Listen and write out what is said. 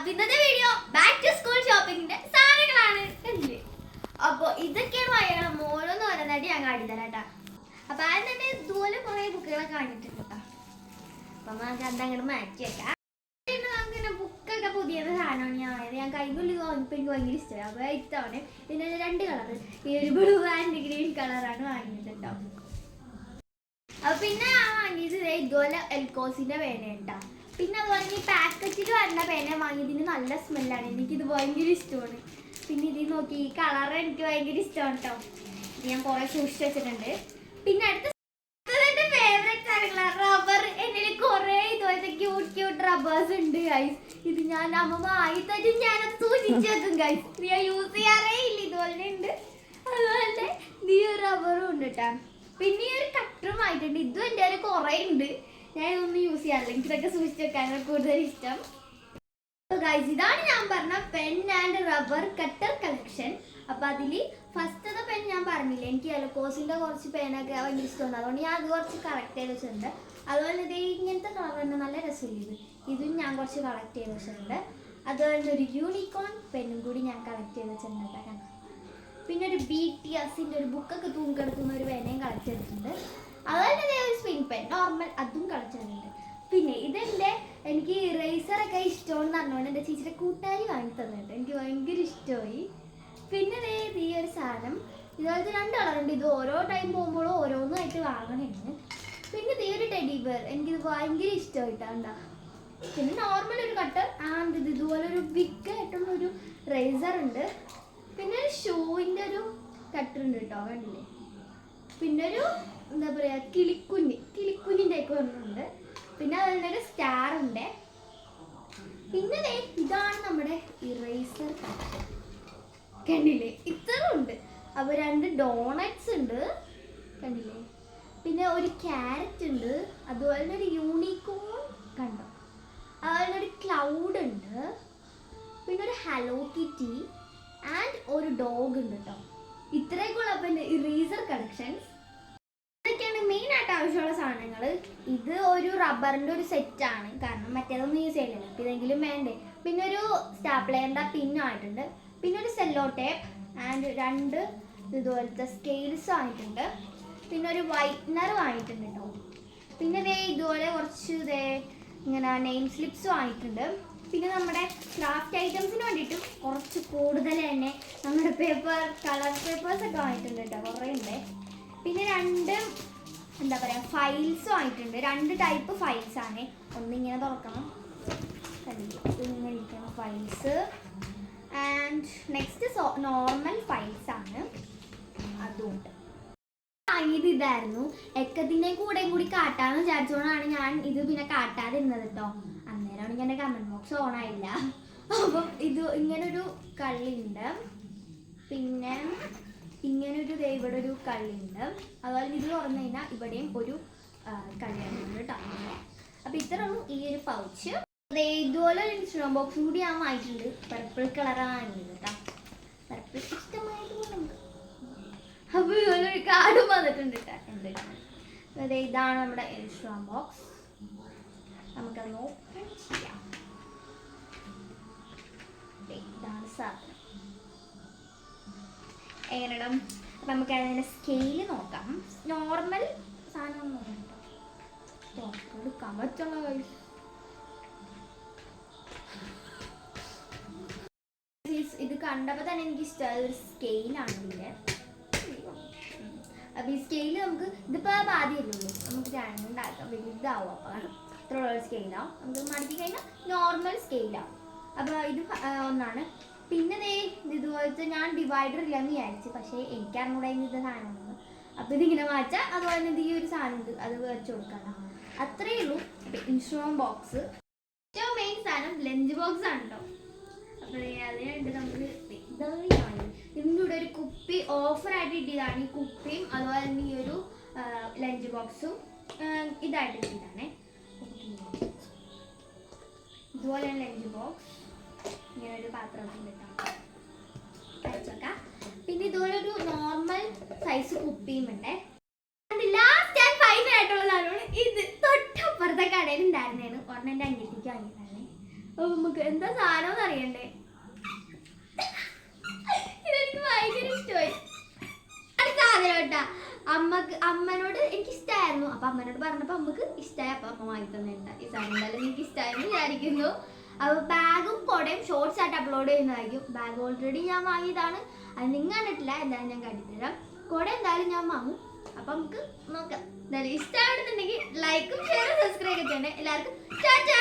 ഇന്നത്തെ video back to school ഷോപ്പിംഗിന്റെ സാധനങ്ങളാണ് കണ്ടില്ലേ. അപ്പോൾ ഇതൊക്കെയാണ് വായണം ഓരോന്ന് ഓരോന്നായിട്ട് ഞാൻ കാണിത്തരാട്ടാ. അപ്പൊ ആദ്യം തന്നെ ഇതുപോലെ കുറെ ബുക്കുകളൊക്കെ കാണിച്ചിട്ടുണ്ട് കേട്ടോ. അപ്പൊ നമുക്ക് അതങ്ങോട്ട് മാറ്റി വെക്കാം. ബുക്കൊക്കെ പുതിയ സാധനമാണ് ഞാൻ കൈകൊള്ളി വാങ്ങിയപ്പോൾ എനിക്ക് ഭയങ്കര ഇഷ്ടമായി. അപ്പൊ ഇത്തവണ പിന്നെ 2 കളർ, ഈ ഒരു ബ്ലൂ ആൻഡ് ഗ്രീൻ കളറാണ് വാങ്ങിയിട്ടുണ്ടോ. അപ്പൊ പിന്നെ ഞാൻ വാങ്ങിയത് ഇതുപോലെ എൽക്കോസിന്റെ പേനയുണ്ടാ. പിന്നെ അതുപോലെ ഈ പാക്കറ്റിൽ വരുന്ന പേന വാങ്ങിയതിന് നല്ല സ്മെല്ലാണ്, എനിക്കിത് ഭയങ്കര ഇഷ്ടമാണ്. പിന്നെ ഇതിൽ നോക്കി ഈ കളർ എനിക്ക് ഭയങ്കര ഇഷ്ടമാണ് കേട്ടോ. ഇത് ഞാൻ കുറെ സൂക്ഷിച്ച് വെച്ചിട്ടുണ്ട്. പിന്നെ അടുത്ത ഫേവറേറ്റ് സാധനങ്ങളാണ് റബ്ബർ. എൻ്റെ കുറെ ഇതുപോലത്തെ ക്യൂട്ട് റബ്ബേഴ്സ് ഉണ്ട് ഗൈസ്. ഇത് ഞാൻ അമ്മ വാങ്ങി തരും, ഞാനത് സൂക്ഷിച്ച് വെക്കും ഗൈസ്. ഞാൻ യൂസ് ചെയ്യാറേ ഇല്ല, ഇതുപോലെ ഉണ്ട്. അതുപോലെ ഈ റബ്ബറും ഉണ്ട് കേട്ടോ. പിന്നെ ഈ ഒരു കട്ടറും ആയിട്ടുണ്ട്. ഇതും എൻ്റെ ഒരു കുറെ ഉണ്ട്, ഞാൻ ഇതൊന്നും യൂസ് ചെയ്യാറില്ല. എനിക്കിതൊക്കെ സൂക്ഷിച്ച് വെക്കാനാണ് കൂടുതൽ ഇഷ്ടം. ഗൈസ് ഇതാണ് ഞാൻ പറഞ്ഞ pen and rubber cutter collection. അപ്പൊ അതില് ഫസ്റ്റത്തെ പെൻ ഞാൻ പറഞ്ഞില്ല, എനിക്ക് എലക്കോസിന്റെ കുറച്ച് പേനൊക്കെ ഭയങ്കര ഇഷ്ടമുണ്ട്, അതുകൊണ്ട് ഞാൻ അത് കുറച്ച് കളക്ട് ചെയ്ത് വെച്ചിട്ടുണ്ട്. അതുപോലെ ഇത് ഇങ്ങനത്തെ കളർ തന്നെ നല്ല രസമില്ല, ഇതും ഞാൻ കുറച്ച് കളക്ട് ചെയ്ത് വെച്ചിട്ടുണ്ട്. അതുപോലെ തന്നെ ഒരു യൂണിക്കോൺ പെന്നും കൂടി ഞാൻ കളക്ട് ചെയ്ത് വെച്ചിട്ടുണ്ട്. പിന്നെ ഒരു BTSന്റെ ഒരു ബുക്കൊക്കെ തൂങ്ങിക്കിടക്കുന്ന ഒരു പേനയും കളക്ട് ചെയ്തിട്ടുണ്ട്. അതുപോലെ തന്നെ ഒരു സ്പിൻ പെൻ നോർമൽ, അതും കളക്ട് ചെയ്തിട്ടുണ്ട്. പിന്നെ ഇതെൻ്റെ എനിക്ക് ഇറേസറൊക്കെ ഇഷ്ടമെന്ന് പറഞ്ഞുകൊണ്ട് എൻ്റെ ചേച്ചിയുടെ കൂട്ടുകാരി വാങ്ങി തന്നിട്ട് എനിക്ക് ഭയങ്കര ഇഷ്ടമായി. പിന്നെ ഈ ഒരു സാധനം ഇതുപോലത്തെ 2 കളറുണ്ട്. ഇത് ഓരോ ടൈം പോകുമ്പോഴും ഓരോന്നായിട്ട് വാങ്ങണേന്ന്. പിന്നെ ഈ ഒരു ടെഡി ബെയർ എനിക്കിത് ഭയങ്കര ഇഷ്ടമായിട്ടാണ്. പിന്നെ നോർമൽ ഒരു കട്ടർ ആൻഡ് ഇതുപോലെ ഒരു ബിഗ് ആയിട്ടുള്ള ഒരു റേസർ ഉണ്ട്. പിന്നെ ഒരു ഷൂവിൻ്റെ ഒരു കട്ടർ ഉണ്ട് കേട്ടോ, കണ്ടില്ലേ. പിന്നെ ഒരു എന്താ പറയുക കിളിക്കുഞ്ഞിൻ്റെ ഒക്കെ ഒന്നുണ്ട്. പിന്നെ അതുപോലെ ഒരു സ്റ്റാർ ഉണ്ട്. പിന്നെ ഇതാണ് നമ്മുടെ ഇറേസർ കളക്ഷൻ, കണ്ടില്ലേ. ഇത്രയും ഉണ്ട്. അപ്പോൾ 2 ഡോണറ്റ്സ് ഉണ്ട്, കണ്ടില്ലേ. പിന്നെ ഒരു ക്യാരറ്റ് ഉണ്ട്. അതുപോലെ ഒരു യൂണിക്കോൺ കണ്ടോ. അതുപോലെ ഒരു ക്ലൗഡ് ഉണ്ട്. പിന്നെ ഒരു ഹലോ കിറ്റി ആൻഡ് ഒരു ഡോഗ് ഉണ്ട് കേട്ടോ. ഇത്രയൊക്കെയുള്ള അപ്പം ഇറേസർ കളക്ഷൻസ്. ഇതൊക്കെയാണ് മെയിൻ ആയിട്ട് ആവശ്യമുള്ള സാധനങ്ങൾ. ഇത് ഒരു റബ്ബറിൻ്റെ ഒരു സെറ്റാണ്, കാരണം മറ്റേതൊന്നും യൂസ് ചെയ്യില്ലല്ലോ, അപ്പം ഇതെങ്കിലും വേണ്ടേ. പിന്നെ ഒരു സ്റ്റാപ്ലറിൻ്റെ പിന്നായിട്ടുണ്ട്. പിന്നെ ഒരു സെല്ലോ ടേപ്പ് ആൻഡ് 2 ഇതുപോലത്തെ സ്കെയിൽസ് ആയിട്ടുണ്ട്. പിന്നെ ഒരു വൈറ്റ്നർ ആയിട്ടുണ്ട് കേട്ടോ. പിന്നെ ഇതുപോലെ കുറച്ച് ഇങ്ങനെ നെയിം സ്ലിപ്സും ആയിട്ടുണ്ട്. പിന്നെ നമ്മുടെ ക്രാഫ്റ്റ് ഐറ്റംസിന് വേണ്ടിയിട്ട് കുറച്ച് കൂടുതൽ തന്നെ നമ്മുടെ കളർ പേപ്പേഴ്സൊക്കെ ആയിട്ടുണ്ട് കേട്ടോ, കുറേ ഉണ്ട്. പിന്നെ 2 എന്താ പറയുക ഫയൽസും ആയിട്ടുണ്ട്. 2 ടൈപ്പ് ഫയൽസാണ്. ഒന്നിങ്ങനെ തുറക്കണം, ഇങ്ങനെ ഇരിക്കുന്ന ഫയൽസ്. ആൻഡ് നെക്സ്റ്റ് നോർമൽ ഫയൽസാണ്, അതുകൊണ്ട് വാങ്ങിയത് ഇതായിരുന്നു. എക്കത്തിൻ്റെ കൂടി കാട്ടാന്ന് വിചാരിച്ചോണ്ടാണ് ഞാൻ ഇത് പിന്നെ കാട്ടാതിരുന്നത് കേട്ടോ. അന്നേരമാണ് എൻ്റെ കമൻറ്റ് ബോക്സ് ഓൺ ആയില്ല. അപ്പം ഇത് ഇങ്ങനൊരു കള്ളിയുണ്ട്. പിന്നെ ഇങ്ങനൊരു ഇവിടെ ഒരു കള്ളിയുണ്ട്. അതുപോലെ ഇത് തുറന്നു കഴിഞ്ഞാൽ ഇവിടെയും ഒരു കള്ളിയാണ് കേട്ടോ. അപ്പം ഇത്രയുള്ളൂ ഈ ഒരു പൗച്ച്. ഇതുപോലെ ഒരു ഇൻസ്ട്രുമെന്റ് ബോക്സും കൂടി ഞാൻ വാങ്ങിയിട്ടുണ്ട്. പർപ്പിൾ കളറാണ് കേട്ടോ, പർപ്പിൾ ഇഷ്ടമായത് കൊണ്ട്. അപ്പോൾ ഇതുപോലെ ഒരു കാർഡും വന്നിട്ടുണ്ട് കേട്ടോ. എന്ത് ഇതാണ് നമ്മുടെ ഇൻസ്ട്രുമെന്റ് ബോക്സ്. നമുക്കത് ഓപ്പൺ ചെയ്യാം. ഇതാണ് സാധനം. എങ്ങനെയിടാം. അപ്പം നമുക്ക് അതിൻ്റെ സ്കെയില് നോക്കാം. നോർമൽ സാധനം നോക്കാം കേട്ടോ, എടുക്കാൻ പറ്റുള്ള ഇത് കണ്ടപ്പോൾ തന്നെ എനിക്ക് ഇഷ്ടമായ ഒരു സ്കെയിലാണ് ഇതിൻ്റെ. അപ്പോൾ ഈ സ്കെയില് നമുക്ക് ഇതിപ്പോൾ ആദ്യമല്ലേ, നമുക്ക് 2 ആക്കാം, വലുതാവും. അപ്പോൾ ഇത്രയുള്ള ഒരു സ്കെയിലാവും. നമുക്ക് മടക്കി കഴിഞ്ഞാൽ നോർമൽ സ്കെയിലാവും. അപ്പോൾ ഇത് ഒന്നാണ്. പിന്നെ ഇതുപോലത്തെ ഞാൻ ഡിവൈഡർ ഇല്ലെന്ന് വിചാരിച്ചു, പക്ഷേ എനിക്കറിഞ്ഞൂടെ ഇത് സാധനമാണ്. അപ്പോൾ ഇതിങ്ങനെ മാറ്റാം. അതുപോലെ തന്നെ ഈ ഒരു സാധനം ഉണ്ട്, അത് വെച്ച് കൊടുക്കണം. അത്രയേ ഉള്ളൂ ഇൻസ്ട്രുമെന്റ് ബോക്സ്. ഏറ്റവും മെയിൻ സാധനം ലഞ്ച് ബോക്സ് ആണ് കേട്ടോ. അപ്പോൾ അതിനുണ്ട് നമുക്ക് ഇതിൻ്റെ കൂടെ ഒരു കുപ്പി ഓഫറായിട്ട് കിട്ടിയതാണ്. ഈ കുപ്പിയും അതുപോലെ തന്നെ ഈ ഒരു ലഞ്ച് ബോക്സും ഇതായിട്ട് കിട്ടിയതാണേ. ഇതുപോലെ ലഞ്ച് ബോക്സ് ഇങ്ങനെ ഒരു പാത്രത്തിൽ വെക്കാം. പിന്നെ ഇതുപോലെ ഒരു നോർമൽ സൈസ് കുപ്പിയും ഉണ്ട്. ലാസ്റ്റ് ആൻഡ് ഫൈനൽ ആയിട്ടുള്ള സാധനമാണ് ഇത്. തൊട്ടപ്പുറത്തെ കടയിൽ ഉണ്ടായിരുന്നതാണ്, ഒരെണ്ണം എൻ്റെ അനിയത്തിക്ക് വാങ്ങിയതാണ്. അപ്പൊ നമുക്ക് എന്താ സാധനം എന്ന് അറിയണ്ടേ? ഇതെനിക്ക് ഭയങ്കര ഇഷ്ടമായി. അത് സാധനം കേട്ടാ. അമ്മനോട് എനിക്ക് ഇഷ്ടമായിരുന്നു. അപ്പൊ അമ്മനോട് പറഞ്ഞപ്പോ അമ്മക്ക് ഇഷ്ടമായി. അപ്പൊ അമ്മ വാങ്ങി തന്നിട്ടുണ്ട്. ഈ സാധനം എന്തായാലും എനിക്ക് ഇഷ്ടമായെന്ന് വിചാരിക്കുന്നു. അപ്പൊ ബാഗും കൊടയും ഷോർട്സ് ആയിട്ട് അപ്ലോഡ് ചെയ്യുന്നതായിരിക്കും. ബാഗ് ഓൾറെഡി ഞാൻ വാങ്ങിയതാണ്. അത് നിങ്ങൾ കണ്ടിട്ടില്ല. എന്തായാലും ഞാൻ കാട്ടിത്തരാം. കൊട എന്തായാലും ഞാൻ വാങ്ങും. അപ്പൊ നമുക്ക് നോക്കാം. എന്തായാലും ഇഷ്ടമാണെന്നുണ്ടെങ്കിൽ ലൈക്കും ഷെയറും സബ്സ്ക്രൈബ് ചെയ്യണേ. എല്ലാവർക്കും ടാറ്റാ.